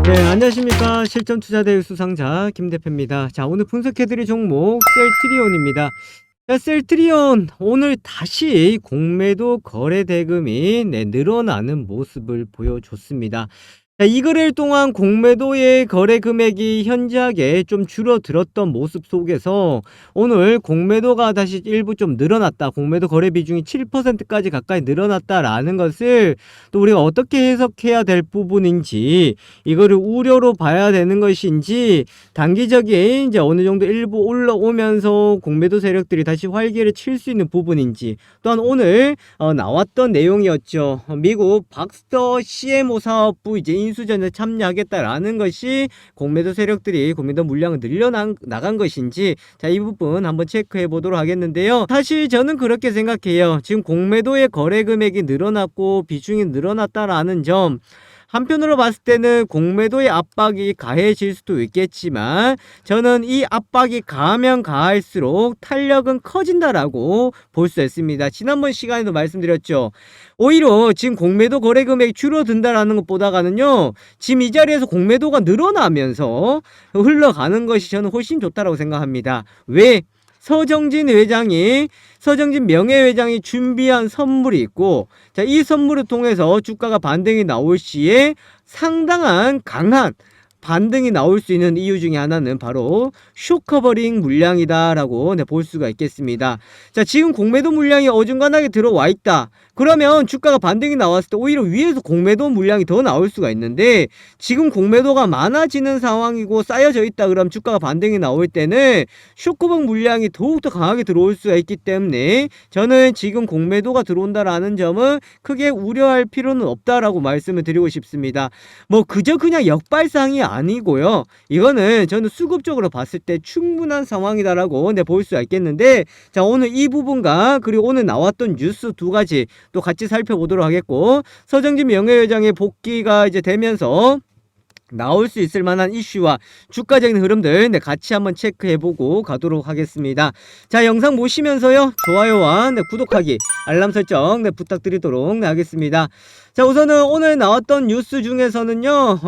네, 안녕하십니까. 실전투자대회 수상자 김대표입니다. 자, 오늘 분석해드릴 종목 셀트리온입니다. 자, 셀트리온 오늘 다시 공매도 거래 대금이 늘어나는 모습을 보여줬습니다. 자, 이 거래일 동안 공매도의 거래 금액이 현저하게 좀 줄어들었던 모습 속에서 오늘 공매도가 다시 일부 좀 늘어났다. 공매도 거래 비중이 7%까지 가까이 늘어났다라는 것을 또 우리가 어떻게 해석해야 될 부분인지, 이거를 우려로 봐야 되는 것인지, 단기적인 이제 어느 정도 일부 올라오면서 공매도 세력들이 다시 활기를 칠 수 있는 부분인지, 또한 오늘 나왔던 내용이었죠. 미국 박스터 CMO 사업부 이제 인수전에 참여하겠다라는 것이 공매도 세력들이 공매도 물량을 늘려나간 것인지, 자, 이 부분 한번 체크해 보도록 하겠는데요. 사실 저는 그렇게 생각해요. 지금 공매도의 거래 금액이 늘어났고 비중이 늘어났다라는 점, 한편으로 봤을 때는 공매도의 압박이 가해질 수도 있겠지만, 저는 이 압박이 가하면 가할수록 탄력은 커진다라고 볼 수 있습니다. 지난번 시간에도 말씀드렸죠. 오히려 지금 공매도 거래 금액이 줄어든다라는 것보다가는요, 지금 이 자리에서 공매도가 늘어나면서 흘러가는 것이 저는 훨씬 좋다라고 생각합니다. 왜? 서정진 명예회장이 준비한 선물이 있고, 자, 이 선물을 통해서 주가가 반등이 나올 시에 상당한 강한 반등이 나올 수 있는 이유 중에 하나는 바로 숏커버링 물량이다라고 볼 수가 있겠습니다. 자, 지금 공매도 물량이 어중간하게 들어와 있다. 그러면 주가가 반등이 나왔을 때 오히려 위에서 공매도 물량이 더 나올 수가 있는데, 지금 공매도가 많아지는 상황이고 쌓여져 있다 그러면 주가가 반등이 나올 때는 숏커버링 물량이 더욱더 강하게 들어올 수가 있기 때문에, 저는 지금 공매도가 들어온다라는 점은 크게 우려할 필요는 없다라고 말씀을 드리고 싶습니다. 뭐 그저 그냥 역발상이 아니고요, 이거는 저는 수급적으로 봤을 때 충분한 상황이다라고 볼 수가 있겠는데, 자, 오늘 이 부분과 그리고 오늘 나왔던 뉴스 두 가지 또 같이 살펴보도록 하겠고, 서정진 명예회장의 복귀가 이제 되면서 나올 수 있을 만한 이슈와 주가적인 흐름들 같이 한번 체크해보고 가도록 하겠습니다. 자, 영상 보시면서요, 좋아요와 구독하기, 알람 설정 부탁드리도록 하겠습니다. 자, 우선은 오늘 나왔던 뉴스 중에서는요,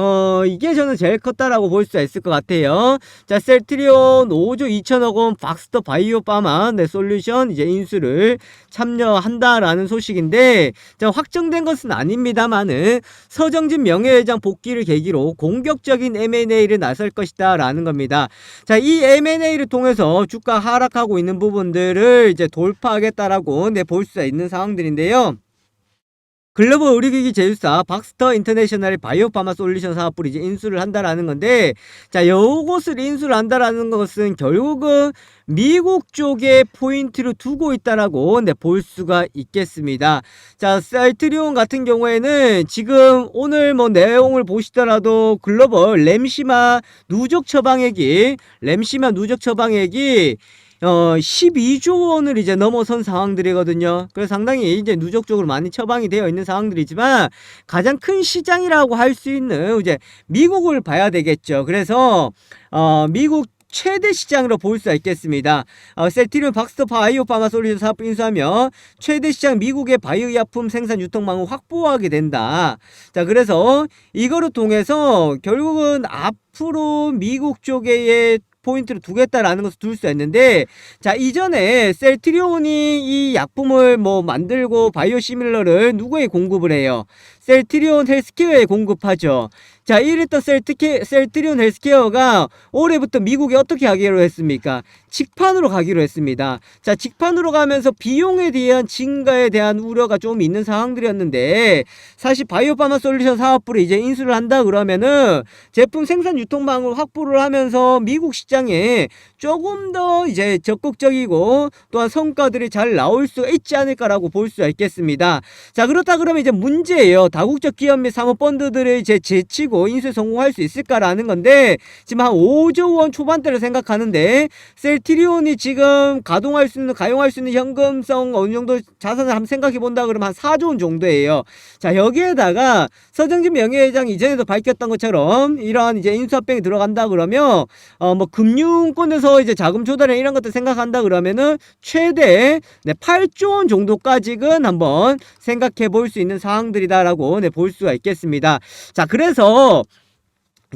이게 저는 제일 컸다라고 볼 수 있을 것 같아요. 자, 셀트리온 5조 2천억 원 박스터 바이오파마 솔루션 이제 인수를 참여한다라는 소식인데, 자, 확정된 것은 아닙니다만은 서정진 명예회장 복귀를 계기로 공격적인 M&A를 나설 것이다 라는 겁니다. 자, 이 M&A를 통해서 주가 하락하고 있는 부분들을 이제 돌파하겠다라고 볼 수 있는 상황들인데요. 글로벌 의료기기 제휴사 박스터 인터내셔널의 바이오파마 솔루션 사업부를 이제 인수를 한다라는 건데, 자, 요것을 인수를 한다라는 것은 결국은 미국 쪽에 포인트를 두고 있다라고 볼 수가 있겠습니다. 자, 셀트리온 같은 경우에는 지금 오늘 뭐 내용을 보시더라도 글로벌 램시마 누적 처방액이 12조 원을 이제 넘어선 상황들이거든요. 그래서 상당히 이제 누적적으로 많이 처방이 되어 있는 상황들이지만, 가장 큰 시장이라고 할 수 있는 이제 미국을 봐야 되겠죠. 그래서 미국 최대 시장으로 볼 수가 있겠습니다. 셀트리온 박스터 바이오파마 솔루션 사업 인수하면 최대 시장 미국의 바이오약품 생산 유통망을 확보하게 된다. 자, 그래서 이거를 통해서 결국은 앞으로 미국 쪽에 포인트를 두겠다라는 것을 둘 수 있는데, 자, 이전에 셀트리온이 이 약품을 뭐 만들고 바이오시밀러를 누구에 공급을 해요? 셀트리온 헬스케어에 공급하죠. 자, 이랬던 셀트리온 헬스케어가 올해부터 미국에 어떻게 가기로 했습니까? 직판으로 가기로 했습니다. 자, 직판으로 가면서 비용에 대한 증가에 대한 우려가 좀 있는 상황들이었는데, 사실 바이오파마 솔루션 사업부를 이제 인수를 한다 그러면은 제품 생산 유통망을 확보를 하면서 미국 시장에 조금 더 이제 적극적이고 또한 성과들이 잘 나올 수 있지 않을까라고 볼 수가 있겠습니다. 자, 그렇다 그러면 이제 문제예요. 다국적 기업 및 사모펀드들을 이제 제치고 인수에 성공할 수 있을까라는 건데, 지금 한 5조 원 초반대를 생각하는데, 셀트리온이 지금 가용할 수 있는 현금성 어느 정도 자산을 한번 생각해 본다 그러면 한 4조 원 정도예요. 자, 여기에다가 서정진 명예회장이 이전에도 밝혔던 것처럼 이러한 이제 인수합병이 들어간다 그러면 뭐 금융권에서 이제 자금 조달이나 이런 것들 생각한다 그러면은 최대 8조 원 정도까지는 한번 생각해 볼 수 있는 사항들이다라고 볼 수가 있겠습니다. 자, 그래서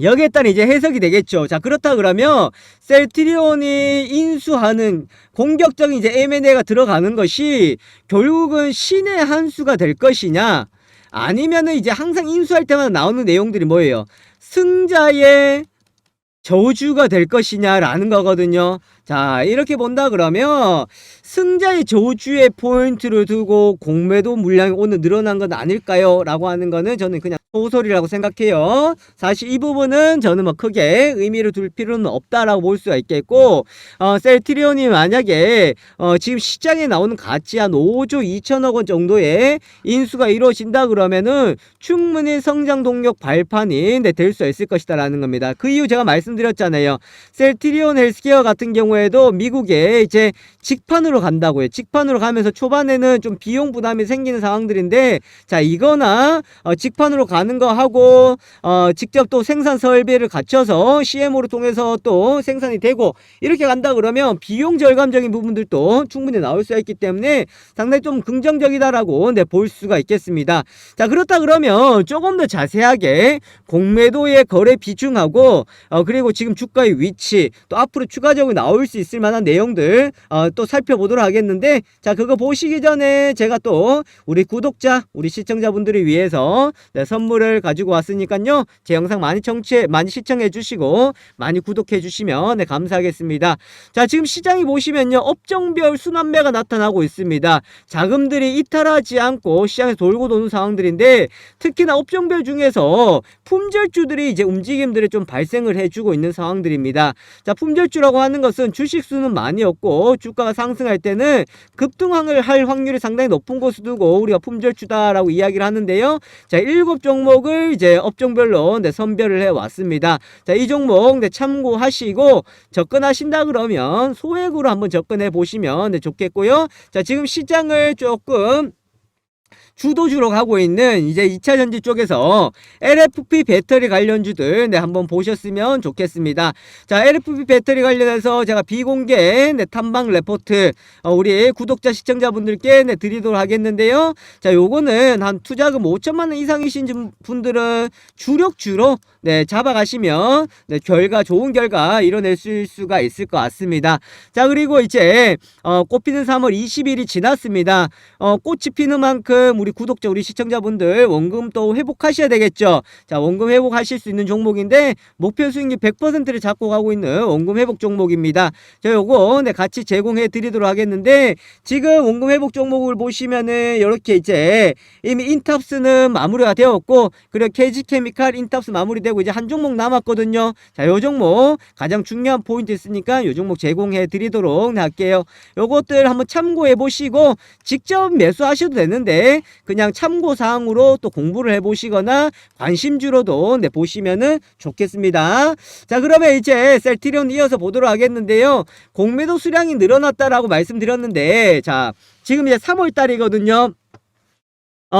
여기에 따른 이제 해석이 되겠죠. 자, 그렇다 그러면 셀트리온이 인수하는 공격적인 이제 M&A가 들어가는 것이 결국은 신의 한 수가 될 것이냐, 아니면은 이제 항상 인수할 때마다 나오는 내용들이 뭐예요? 승자의 저주가 될 것이냐라는 거거든요. 자, 이렇게 본다 그러면 승자의 저주에 포인트를 두고 공매도 물량이 오늘 늘어난 건 아닐까요? 라고 하는 거는 저는 그냥 소설이라고 생각해요. 사실 이 부분은 저는 뭐 크게 의미를 둘 필요는 없다라고 볼 수가 있겠고, 셀트리온이 만약에 지금 시장에 나오는 가치 한 5조 2천억 원 정도의 인수가 이루어진다 그러면은 충분히 성장 동력 발판이 될 수 있을 것이다 라는 겁니다. 그 이유 제가 말씀드렸잖아요. 셀트리온 헬스케어 같은 경우에도 미국에 이제 직판으로 간다고요. 직판으로 가면서 초반에는 좀 비용 부담이 생기는 상황들인데, 자, 이거나 직판으로 가는 거 하고 직접 또 생산 설비를 갖춰서 CMO를 통해서 또 생산이 되고 이렇게 간다 그러면 비용 절감적인 부분들도 충분히 나올 수 있기 때문에 상당히 좀 긍정적이다라고 볼 수가 있겠습니다. 자, 그렇다 그러면 조금 더 자세하게 공매도의 거래 비중하고 그리고 지금 주가의 위치, 또 앞으로 추가적으로 나올 수 있을 만한 내용들 또 살펴보도록 하겠는데, 자, 그거 보시기 전에 제가 또 우리 구독자, 우리 시청자분들을 위해서 선물을 가지고 왔으니까요, 제 영상 많이 시청해 주시고 많이 구독해 주시면 감사하겠습니다. 자, 지금 시장이 보시면요, 업종별 순환매가 나타나고 있습니다. 자금들이 이탈하지 않고 시장에서 돌고 도는 상황들인데, 특히나 업종별 중에서 품절주들이 이제 움직임들을 좀 발생을 해주고 있는 상황들입니다. 자, 품절주라고 하는 것은 주식수는 많이 없고 주가가 상승할 때는 급등을 할 확률이 상당히 높은 곳을 두고 우리가 품절주다라고 이야기를 하는데요. 자, 7종목을 이제 업종별로 선별을 해 왔습니다. 자, 이 종목 참고하시고 접근하신다 그러면 소액으로 한번 접근해 보시면 좋겠고요. 자, 지금 시장을 조금 주도주로 가고 있는 이제 2차전지 쪽에서 LFP 배터리 관련주들 한번 보셨으면 좋겠습니다. 자, LFP 배터리 관련해서 제가 비공개 탐방 레포트 우리 구독자 시청자분들께 드리도록 하겠는데요. 자, 요거는 한 투자금 5천만원 이상이신 분들은 주력주로 잡아가시면 결과 좋은 결과 이뤄낼 수가 있을 것 같습니다. 자, 그리고 이제 꽃피는 3월 20일이 지났습니다. 꽃이 피는 만큼 우리 구독자, 우리 시청자분들 원금 또 회복하셔야 되겠죠. 자, 원금 회복하실 수 있는 종목인데 목표 수익률 100%를 잡고 가고 있는 원금 회복 종목입니다. 자, 요거 같이 제공해 드리도록 하겠는데, 지금 원금 회복 종목을 보시면은 이렇게 이제 이미 인탑스는 마무리가 되었고, 그리고 KG케미칼 인탑스 마무리되고 이제 한 종목 남았거든요. 자, 요 종목 가장 중요한 포인트 있으니까 요 종목 제공해 드리도록 할게요. 요것들 한번 참고해 보시고 직접 매수하셔도 되는데 그냥 참고사항으로 또 공부를 해보시거나 관심주로도 보시면은 좋겠습니다. 자, 그러면 이제 셀트리온 이어서 보도록 하겠는데요. 공매도 수량이 늘어났다라고 말씀드렸는데, 자, 지금 이제 3월달이거든요.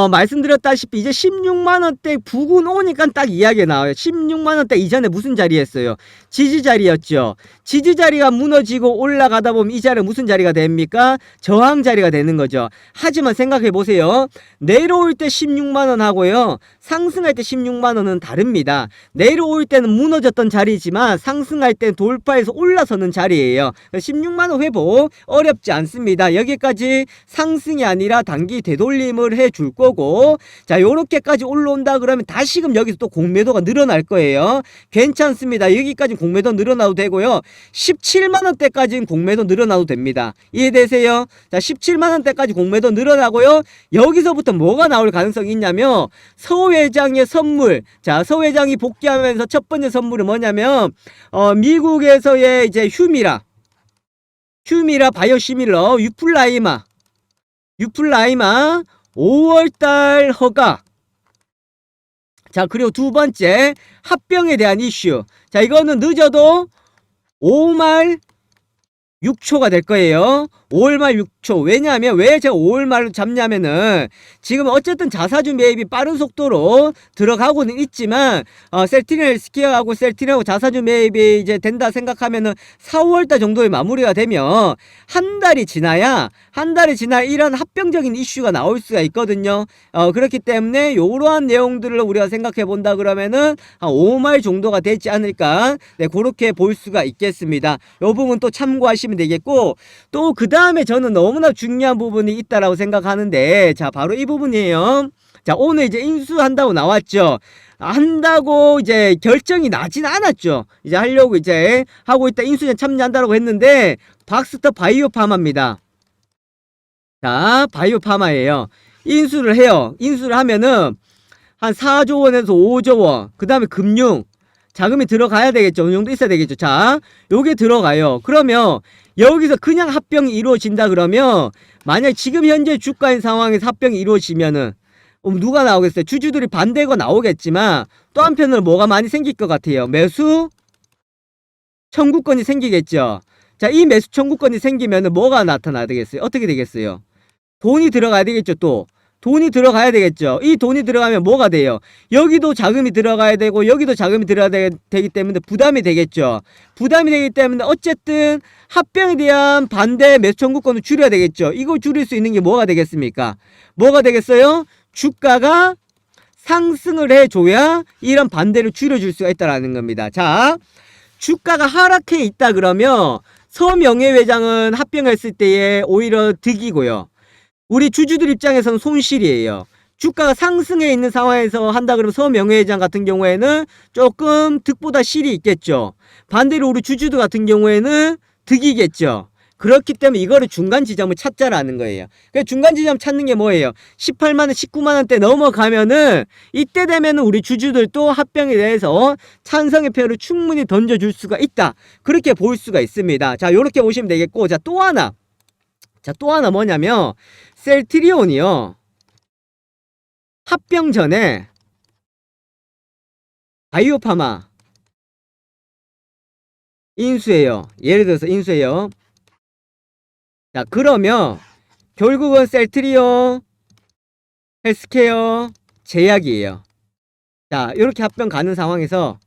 말씀드렸다시피 이제 16만원대 부근 오니까 딱 이야기가 나와요. 16만원대 이전에 무슨 자리였어요? 지지 자리였죠. 지지 자리가 무너지고 올라가다 보면 이 자리가 무슨 자리가 됩니까? 저항 자리가 되는 거죠. 하지만 생각해 보세요. 내려올 때 16만원 하고요, 상승할 때 16만원은 다릅니다. 내려올 때는 무너졌던 자리지만 상승할 때 돌파해서 올라서는 자리예요. 16만원 회복 어렵지 않습니다. 여기까지 상승이 아니라 단기 되돌림을 해줄 거고, 자, 요렇게까지 올라온다 그러면 다시금 여기서 또 공매도가 늘어날 거예요. 괜찮습니다. 여기까지 공매도 늘어나도 되고요. 17만원대까지는 공매도 늘어나도 됩니다. 이해되세요? 자, 17만원대까지 공매도 늘어나고요. 여기서부터 뭐가 나올 가능성이 있냐면 서 회장의 선물. 자, 서 회장이 복귀하면서 첫 번째 선물은 뭐냐면 미국에서의 이제 휴미라 바이오시밀러 유플라이마 5월달 허가. 자, 그리고 두 번째 합병에 대한 이슈. 자, 이거는 늦어도 5말 6초가 될 거예요. 5월 말 6초. 왜냐하면 왜 제가 5월 말로 잡냐면은 지금 어쨌든 자사주 매입이 빠른 속도로 들어가고는 있지만 셀트리온 헬스케어하고 셀트리온하고 자사주 매입이 이제 된다 생각하면은 4월달 정도에 마무리가 되면 한 달이 지나야 이런 합병적인 이슈가 나올 수가 있거든요. 그렇기 때문에 요러한 내용들을 우리가 생각해 본다 그러면은 한 5말 정도가 되지 않을까, 네, 그렇게 볼 수가 있겠습니다. 요 부분 또 참고하시면 되겠고, 또 그 다음에 저는 너무나 중요한 부분이 있다라고 생각하는데, 자, 바로 이 부분이에요. 자, 오늘 이제 인수한다고 나왔죠. 한다고 이제 결정이 나진 않았죠. 이제 하려고 이제 하고 있다, 인수에 참여한다고 했는데, 박스터 바이오파마입니다. 자, 바이오파마예요. 인수를 해요. 인수를 하면은 한 4조 원에서 5조 원, 그 다음에 금융 자금이 들어가야 되겠죠. 어느 정도 있어야 되겠죠. 자, 요게 들어가요. 그러면 여기서 그냥 합병이 이루어진다 그러면, 만약 지금 현재 주가인 상황에서 합병이 이루어지면은 누가 나오겠어요? 주주들이 반대가 나오겠지만, 또 한편으로 뭐가 많이 생길 것 같아요? 매수 청구권이 생기겠죠. 자, 이 매수 청구권이 생기면은 뭐가 나타나야 되겠어요? 어떻게 되겠어요? 돈이 들어가야 되겠죠. 또 돈이 들어가야 되겠죠. 이 돈이 들어가면 뭐가 돼요? 여기도 자금이 들어가야 되고 여기도 자금이 들어가야 되기 때문에 부담이 되겠죠. 부담이 되기 때문에 어쨌든 합병에 대한 반대 매수 청구권을 줄여야 되겠죠. 이걸 줄일 수 있는 게 뭐가 되겠습니까? 뭐가 되겠어요? 주가가 상승을 해줘야 이런 반대를 줄여줄 수가 있다는 겁니다. 자, 주가가 하락해 있다 그러면 서명예회장은 합병했을 때에 오히려 득이고요. 우리 주주들 입장에서는 손실이에요. 주가가 상승해 있는 상황에서 한다 그러면 서명예회장 같은 경우에는 조금 득보다 실이 있겠죠. 반대로 우리 주주들 같은 경우에는 득이겠죠. 그렇기 때문에 이거를 중간 지점을 찾자라는 거예요. 그래서 중간 지점 찾는 게 뭐예요? 18만원, 19만원대 넘어가면은 이때 되면은 우리 주주들도 합병에 대해서 찬성의 표를 충분히 던져줄 수가 있다. 그렇게 볼 수가 있습니다. 자, 요렇게 보시면 되겠고, 자, 또 하나 뭐냐면, 셀트리온이요, 합병 전에 바이오파마 인수해요. 예를 들어서 인수해요. 자, 그러면 결국은 셀트리온 헬스케어 제약이에요. 자, 이렇게 합병 가는 상황에서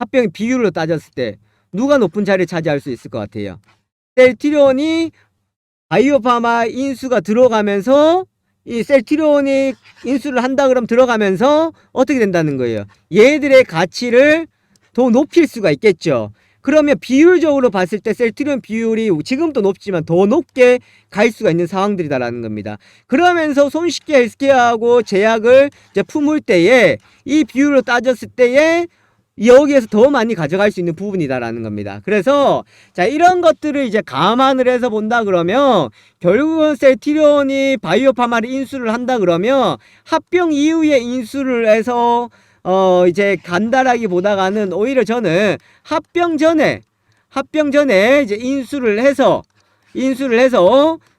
합병의 비율로 따졌을 때 누가 높은 자리를 차지할 수 있을 것 같아요? 셀트리온이 바이오파마 인수가 들어가면서, 이 셀트리온이 인수를 한다 그러면 들어가면서 어떻게 된다는 거예요? 얘들의 가치를 더 높일 수가 있겠죠. 그러면 비율적으로 봤을 때 셀트리온 비율이 지금도 높지만 더 높게 갈 수가 있는 상황들이다라는 겁니다. 그러면서 손쉽게 헬스케어하고 제약을 이제 품을 때에 이 비율로 따졌을 때에 여기에서 더 많이 가져갈 수 있는 부분이다라는 겁니다. 그래서 자, 이런 것들을 이제 감안을 해서 본다 그러면 결국은 셀트리온이 바이오파마를 인수를 한다 그러면 합병 이후에 인수를 해서 이제 간다라기보다가는 오히려 저는 합병 전에 이제 인수를 해서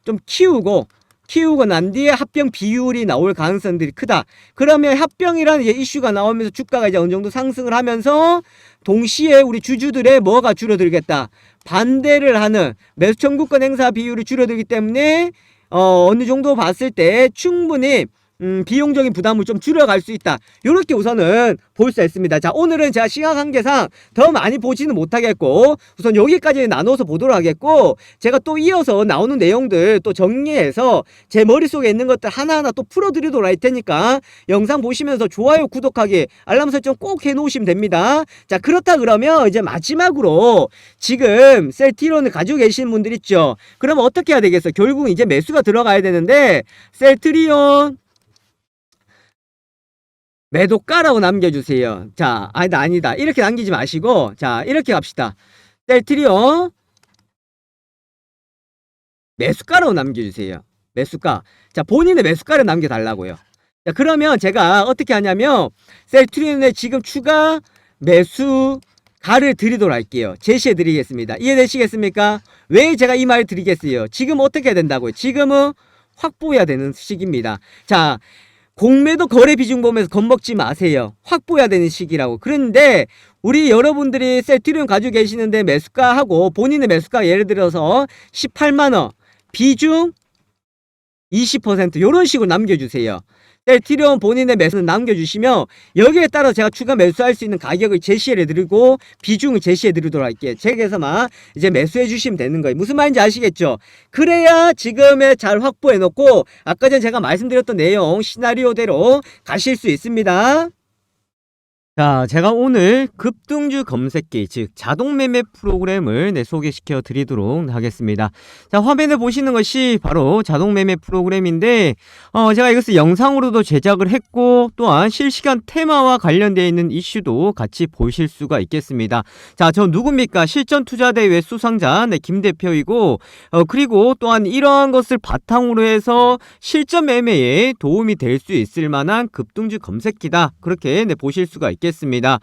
좀 키우고 난 뒤에 합병 비율이 나올 가능성들이 크다. 그러면 합병이라는 이제 이슈가 나오면서 주가가 이제 어느 정도 상승을 하면서 동시에 우리 주주들의 뭐가 줄어들겠다? 반대를 하는 매수 청구권 행사 비율이 줄어들기 때문에 어느 정도 봤을 때 충분히 비용적인 부담을 좀 줄여갈 수 있다. 이렇게 우선은 볼 수 있습니다. 자, 오늘은 제가 시간 관계상 더 많이 보지는 못하겠고 우선 여기까지 나눠서 보도록 하겠고, 제가 또 이어서 나오는 내용들 또 정리해서 제 머릿속에 있는 것들 하나하나 또 풀어드리도록 할 테니까 영상 보시면서 좋아요, 구독하기, 알람 설정 꼭 해놓으시면 됩니다. 자, 그렇다 그러면 이제 마지막으로 지금 셀트리온을 가지고 계시는 분들 있죠. 그러면 어떻게 해야 되겠어요? 결국 이제 매수가 들어가야 되는데 셀트리온 매도가라고 남겨주세요. 자, 아니다. 이렇게 남기지 마시고, 자, 이렇게 갑시다. 셀트리온 매수가라고 남겨주세요. 매수가. 자, 본인의 매수가를 남겨달라고요. 자, 그러면 제가 어떻게 하냐면, 셀트리온의 지금 추가 매수가를 드리도록 할게요. 제시해 드리겠습니다. 이해되시겠습니까? 왜 제가 이 말을 드리겠어요? 지금 어떻게 해야 된다고요? 지금은 확보해야 되는 시기입니다. 자, 공매도 거래 비중 보면서 겁먹지 마세요. 확보해야 되는 시기라고. 그런데 우리 여러분들이 세트리온 가지고 계시는데 매수가하고 본인의 매수가 예를 들어서 18만원, 비중 20% 이런 식으로 남겨주세요. 세트리온 본인의 매수는 남겨주시면 여기에 따라 제가 추가 매수할 수 있는 가격을 제시해드리고 비중을 제시해드리도록 할게요. 제게서만 이제 매수해주시면 되는 거예요. 무슨 말인지 아시겠죠? 그래야 지금에 잘 확보해놓고 아까 전 제가 말씀드렸던 내용 시나리오대로 가실 수 있습니다. 자, 제가 오늘 급등주 검색기, 즉 자동매매 프로그램을 소개시켜 드리도록 하겠습니다. 자, 화면에 보시는 것이 바로 자동매매 프로그램인데 제가 이것을 영상으로도 제작을 했고 또한 실시간 테마와 관련되어 있는 이슈도 같이 보실 수가 있겠습니다. 자, 저 누굽니까? 실전투자대회 수상자 김 대표이고 그리고 또한 이러한 것을 바탕으로 해서 실전 매매에 도움이 될 수 있을 만한 급등주 검색기다. 그렇게 보실 수가 있겠습니다.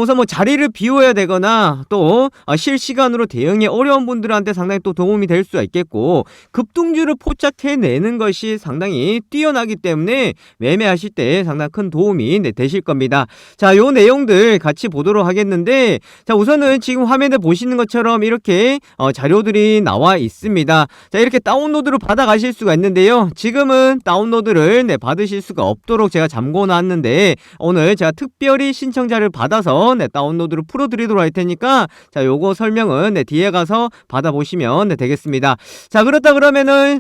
우선 자리를 비워야 되거나 또 실시간으로 대응이 어려운 분들한테 상당히 또 도움이 될 수가 있겠고 급등주를 포착해내는 것이 상당히 뛰어나기 때문에 매매하실 때 상당히 큰 도움이 되실 겁니다. 자, 요 내용들 같이 보도록 하겠는데 자, 우선은 지금 화면에 보시는 것처럼 이렇게 자료들이 나와 있습니다. 자, 이렇게 다운로드를 받아 가실 수가 있는데요. 지금은 다운로드를 받으실 수가 없도록 제가 잠궈 놨는데 오늘 제가 특별히 신청자를 받아서 다운로드를 풀어드리도록 할 테니까 자, 요거 설명은 뒤에 가서 받아보시면 되겠습니다. 자, 그렇다 그러면은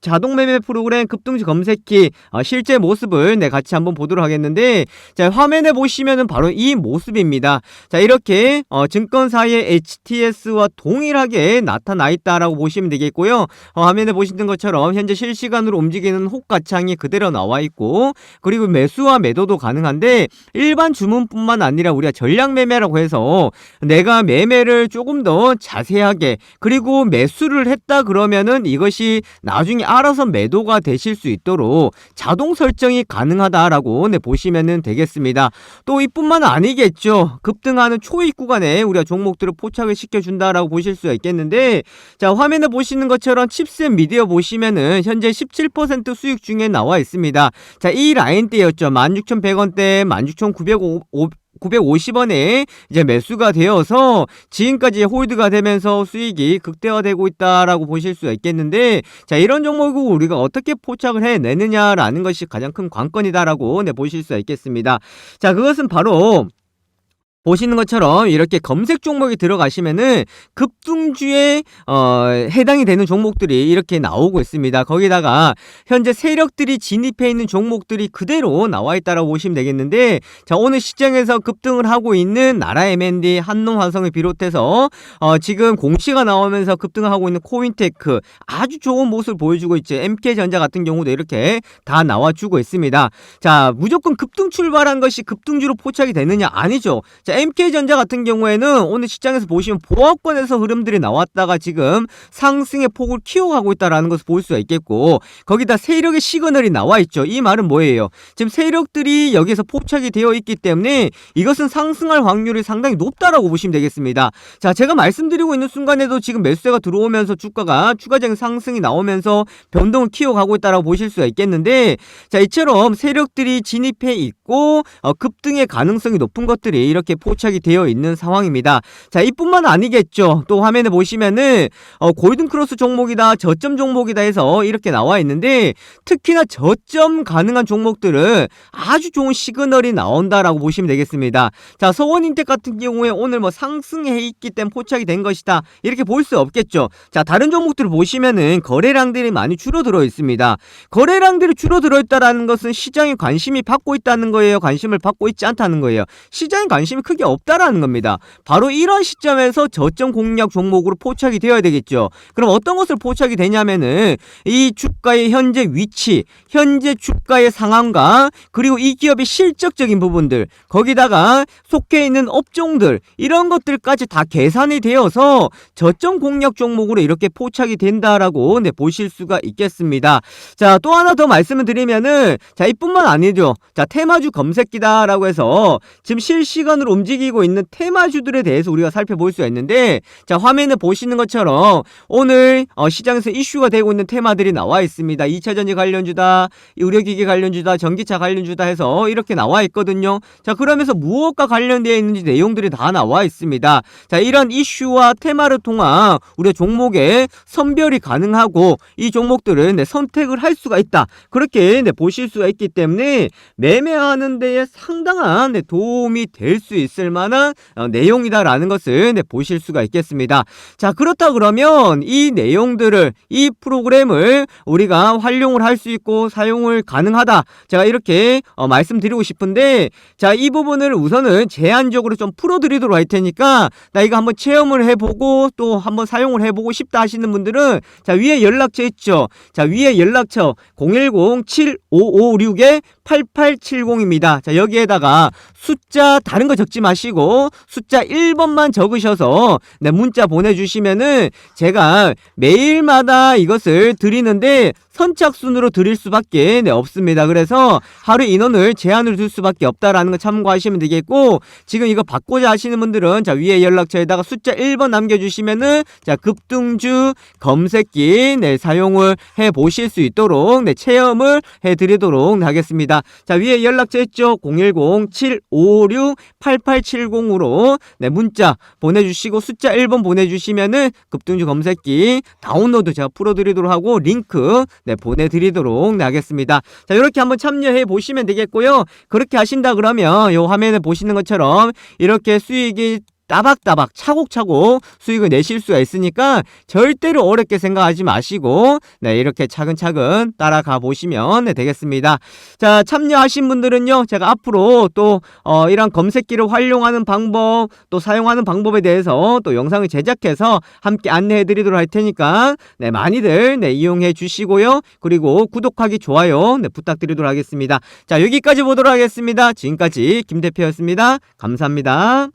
자동매매 프로그램 급등주 검색기 실제 모습을 같이 한번 보도록 하겠는데 자, 화면에 보시면은 바로 이 모습입니다. 자, 이렇게 증권사의 HTS와 동일하게 나타나 있다라고 보시면 되겠고요. 화면에 보시는 것처럼 현재 실시간으로 움직이는 호가창이 그대로 나와 있고 그리고 매수와 매도도 가능한데 일반 주문뿐만 아니라 우리가 전략 매매라고 해서 내가 매매를 조금 더 자세하게 그리고 매수를 했다 그러면은 이것이 나중에 알아서 매도가 되실 수 있도록 자동 설정이 가능하다라고 보시면 되겠습니다. 또 이뿐만 아니겠죠. 급등하는 초입 구간에 우리가 종목들을 포착을 시켜준다라고 보실 수가 있겠는데 자, 화면에 보시는 것처럼 칩셋 미디어 보시면은 현재 17% 수익 중에 나와 있습니다. 자, 이 라인대였죠. 16,100원대, 16,950원에 이제 매수가 되어서 지금까지 홀드가 되면서 수익이 극대화되고 있다라고 보실 수가 있겠는데 자, 이런 종목을 우리가 어떻게 포착을 해내느냐라는 것이 가장 큰 관건이다라고 보실 수가 있겠습니다. 자, 그것은 바로 보시는 것처럼 이렇게 검색 종목이 들어가시면은 급등주에 해당이 되는 종목들이 이렇게 나오고 있습니다. 거기다가 현재 세력들이 진입해 있는 종목들이 그대로 나와 있다라고 보시면 되겠는데 자, 오늘 시장에서 급등을 하고 있는 나라 M&D, 한농화성을 비롯해서 지금 공시가 나오면서 급등을 하고 있는 코인테크 아주 좋은 모습을 보여주고 있죠. MK전자 같은 경우도 이렇게 다 나와주고 있습니다. 자, 무조건 급등 출발한 것이 급등주로 포착이 되느냐? 아니죠. 자, MK전자 같은 경우에는 오늘 시장에서 보시면 보합권에서 흐름들이 나왔다가 지금 상승의 폭을 키워가고 있다는 것을 볼 수가 있겠고 거기다 세력의 시그널이 나와 있죠. 이 말은 뭐예요? 지금 세력들이 여기서 포착이 되어 있기 때문에 이것은 상승할 확률이 상당히 높다라고 보시면 되겠습니다. 자, 제가 말씀드리고 있는 순간에도 지금 매수세가 들어오면서 주가가 추가적인 상승이 나오면서 변동을 키워가고 있다라고 보실 수가 있겠는데 자, 이처럼 세력들이 진입해 있고 급등의 가능성이 높은 것들이 이렇게 포착이 되어 있는 상황입니다. 자, 이뿐만 아니겠죠. 또 화면에 보시면은 골든크로스 종목이다, 저점 종목이다 해서 이렇게 나와 있는데 특히나 저점 가능한 종목들은 아주 좋은 시그널이 나온다라고 보시면 되겠습니다. 자, 서원인텍 같은 경우에 오늘 상승해 있기 때문에 포착이 된 것이다 이렇게 볼 수 없겠죠. 자, 다른 종목들을 보시면은 거래량들이 많이 줄어들어 있습니다. 거래량들이 줄어들어 있다라는 것은 시장이 관심이 받고 있다는 거예요? 관심을 받고 있지 않다는 거예요? 시장이 관심이 크게 없다라는 겁니다. 바로 이런 시점에서 저점 공략 종목으로 포착이 되어야 되겠죠. 그럼 어떤 것을 포착이 되냐면은 이 주가의 현재 위치, 현재 주가의 상황과 그리고 이 기업의 실적적인 부분들, 거기다가 속해 있는 업종들 이런 것들까지 다 계산이 되어서 저점 공략 종목으로 이렇게 포착이 된다라고 보실 수가 있겠습니다. 자, 또 하나 더 말씀을 드리면은 자, 이뿐만 아니죠. 자, 테마주 검색기다라고 해서 지금 실시간으로 움직이고 있는 테마주들에 대해서 우리가 살펴볼 수가 있는데, 자, 화면에 보시는 것처럼 오늘 시장에서 이슈가 되고 있는 테마들이 나와 있습니다. 2차전지 관련주다, 의료기기 관련주다, 전기차 관련주다 해서 이렇게 나와 있거든요. 자, 그러면서 무엇과 관련되어 있는지 내용들이 다 나와 있습니다. 자, 이런 이슈와 테마를 통한 우리가 종목의 선별이 가능하고 이 종목들은 선택을 할 수가 있다. 그렇게 보실 수가 있기 때문에 매매하는 데에 상당한 도움이 될 수 있을 만한 내용이다라는 것을 보실 수가 있겠습니다. 자, 그렇다 그러면 이 내용들을, 이 프로그램을 우리가 활용을 할 수 있고 사용을 가능하다. 제가 이렇게 말씀드리고 싶은데, 자, 이 부분을 우선은 제한적으로 좀 풀어드리도록 할 테니까 나 이거 한번 체험을 해보고 또 한번 사용을 해보고 싶다 하시는 분들은, 자, 위에 연락처 있죠. 자, 위에 연락처 010-7556-8870입니다. 자, 여기에다가 숫자 다른 거 적지 마시고 숫자 1번만 적으셔서 문자 보내주시면은 제가 매일마다 이것을 드리는데 선착순으로 드릴 수밖에 없습니다. 그래서 하루 인원을 제한을 둘 수밖에 없다라는 거 참고하시면 되겠고, 지금 이거 받고자 하시는 분들은 자, 위에 연락처에다가 숫자 1번 남겨주시면은 자, 급등주 검색기 사용을 해 보실 수 있도록 체험을 해 드리도록 하겠습니다. 자, 위에 연락처 있죠. 010-7556-8870으로 문자 보내주시고 숫자 1번 보내주시면은 급등주 검색기 다운로드 제가 풀어드리도록 하고 링크 보내드리도록 하겠습니다. 자, 이렇게 한번 참여해 보시면 되겠고요. 그렇게 하신다 그러면 요 화면에 보시는 것처럼 이렇게 수익이 따박따박 차곡차곡 수익을 내실 수가 있으니까 절대로 어렵게 생각하지 마시고 이렇게 차근차근 따라가 보시면 되겠습니다. 자, 참여하신 분들은요, 제가 앞으로 또 이런 검색기를 활용하는 방법, 또 사용하는 방법에 대해서 또 영상을 제작해서 함께 안내해 드리도록 할 테니까 많이들 이용해 주시고요. 그리고 구독하기, 좋아요 부탁드리도록 하겠습니다. 자, 여기까지 보도록 하겠습니다. 지금까지 김 대표였습니다. 감사합니다.